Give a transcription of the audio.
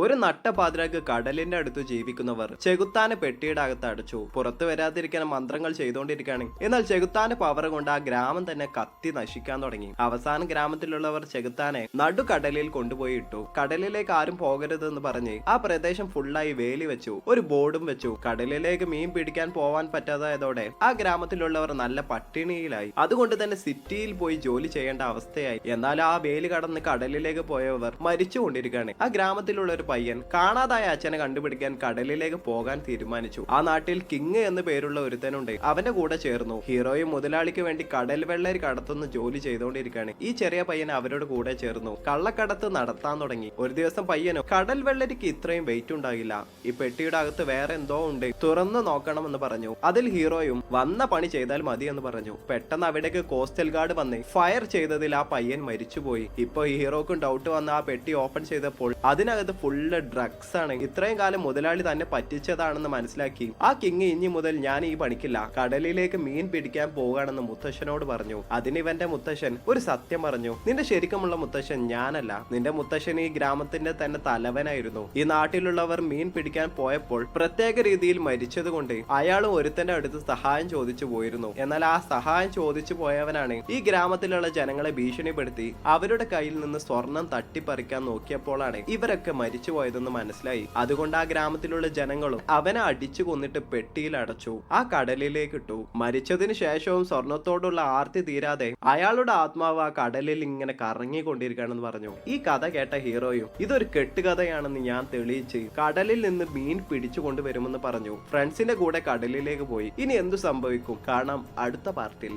ഒരു നട്ടപാതിരാക്ക് കടലിന്റെ അടുത്ത് ജീവിക്കുന്നവർ ചെകുത്താനെ പെട്ടിയുടെ അകത്ത് അടച്ചു. പുറത്തു വരാതിരിക്കാൻ മന്ത്രങ്ങൾ ചെയ്തുകൊണ്ടിരിക്കുകയാണ്. എന്നാൽ ചെകുത്താന്റെ പവർ കൊണ്ട് ആ ഗ്രാമം തന്നെ കത്തി നശിക്കാൻ തുടങ്ങി. അവസാനം ഗ്രാമത്തിലുള്ളവർ ചെകുത്താനെ നടുക്കടലിൽ കൊണ്ടുപോയി ഇട്ടു. കടലിലേക്ക് ആരും പോകരുതെന്ന് പറഞ്ഞ് ആ പ്രദേശം ഫുള്ളായി വേലി വെച്ചു. ഒരു ബോർഡും വെച്ചു. കടലിലേക്ക് മീൻ പിടിക്കാൻ പോവാൻ പറ്റാതായതോടെ ആ ഗ്രാമത്തിലുള്ളവർ നല്ല പട്ടിണിയിലായി. അതുകൊണ്ട് തന്നെ സിറ്റിയിൽ പോയി ജോലി ചെയ്യേണ്ട അവസ്ഥയായി. എന്നാൽ ആ വേലി കടന്ന് കടലിലേക്ക് പോയവർ മരിച്ചുകൊണ്ടിരിക്കുകയാണ്. ആ ഗ്രാമത്തിലുള്ള പയ്യൻ കാണാതായ അച്ഛനെ കണ്ടുപിടിക്കാൻ കടലിലേക്ക് പോകാൻ തീരുമാനിച്ചു. ആ നാട്ടിൽ കിങ് എന്ന് പേരുള്ള ഒരുത്തനുണ്ട്. അവന്റെ കൂടെ ചേർന്നു. ഹീറോയും മുതലാളിക്ക് വേണ്ടി കടൽ വെള്ളരി കടത്തുന്ന ജോലി ചെയ്തുകൊണ്ടിരിക്കുകയാണ്. ഈ ചെറിയ പയ്യൻ അവരുടെ കൂടെ ചേർന്നു. കള്ളക്കടത്ത് നടത്താൻ തുടങ്ങി. ഒരു ദിവസം പയ്യനും കടൽ വെള്ളരിക്ക് ഇത്രയും വെയിറ്റ് ഉണ്ടാകില്ല, ഈ പെട്ടിയുടെ അകത്ത് വേറെ എന്തോ ഉണ്ട്, തുറന്നു നോക്കണമെന്ന് പറഞ്ഞു. അതിൽ ഹീറോയും വന്ന പണി ചെയ്താൽ മതി എന്ന് പറഞ്ഞു. പെട്ടെന്ന് അവിടേക്ക് കോസ്റ്റൽ ഗാർഡ് വന്ന് ഫയർ ചെയ്തതിൽ ആ പയ്യൻ മരിച്ചുപോയി. ഇപ്പൊ ഹീറോക്കും ഡൗട്ട് വന്ന് ആ പെട്ടി ഓപ്പൺ ചെയ്തപ്പോൾ അതിനകത്ത് ഫുള്ള് ഡ്രഗ്സ് ആണ്. ഇത്രയും കാലം മുതലാളി തന്നെ പറ്റിച്ചതാണെന്ന് മനസ്സിലാക്കി ആ കിങ് ഇനി മുതൽ ഞാൻ ഈ പണിക്കില്ല, കടലിലേക്ക് മീൻ പിടിക്കാൻ പോവുകയാണെന്ന് മുത്തശ്ശനോട് പറഞ്ഞു. അതിന് ഇവന്റെ മുത്തശ്ശൻ ഒരു സത്യം പറഞ്ഞു. നിന്റെ ശരിക്കുമുള്ള മുത്തശ്ശൻ ഞാനല്ല, നിന്റെ മുത്തശ്ശൻ ഈ ഗ്രാമത്തിന്റെ തന്നെ തലവനായിരുന്നു. ഈ നാട്ടിലുള്ളവർ മീൻ പിടിക്കാൻ പോയപ്പോൾ പ്രത്യേക രീതിയിൽ മരിച്ചത് കൊണ്ട് അയാളും ഒരുത്തന്റെ അടുത്ത് സഹായം ചോദിച്ചു പോയിരുന്നു. എന്നാൽ ആ സഹായം ചോദിച്ചു പോയവനാണ് ഈ ഗ്രാമത്തിലുള്ള ജനങ്ങളെ ഭീഷണിപ്പെടുത്തി അവരുടെ കയ്യിൽ നിന്ന് സ്വർണം തട്ടിപ്പറിക്കാൻ നോക്കിയപ്പോഴാണ് ഇവരൊക്കെ മരിച്ചുപോയതെന്ന് മനസ്സിലായി. അതുകൊണ്ട് ആ ഗ്രാമത്തിലുള്ള ജനങ്ങളും അവനെ അടിച്ചു കൊന്നിട്ട് പെട്ടിയിൽ അടച്ചു, ആ കടലിലേക്ക് ഇട്ടു. മരിച്ചതിന് ശേഷവും സ്വർണത്തോടുള്ള ആർത്തി തീരാതെ അയാളുടെ ആത്മാവ് ആ കടലിൽ ഇങ്ങനെ കറങ്ങിക്കൊണ്ടിരിക്കുകയാണെന്ന് പറഞ്ഞു. ഈ കഥ കേട്ട ഹീറോയും ഇതൊരു കെട്ടുകഥയാണെന്ന് ഞാൻ തെളിയിച്ച് കടലിൽ നിന്ന് മീൻ പിടിച്ചു കൊണ്ടുവരുമെന്ന് പറഞ്ഞു. ഫ്രണ്ട്സിന്റെ കൂടെ കടലിലേക്ക് പോയി. ഇനി എന്തു സംഭവിക്കും കാണാം അടുത്ത പാർട്ടിൽ.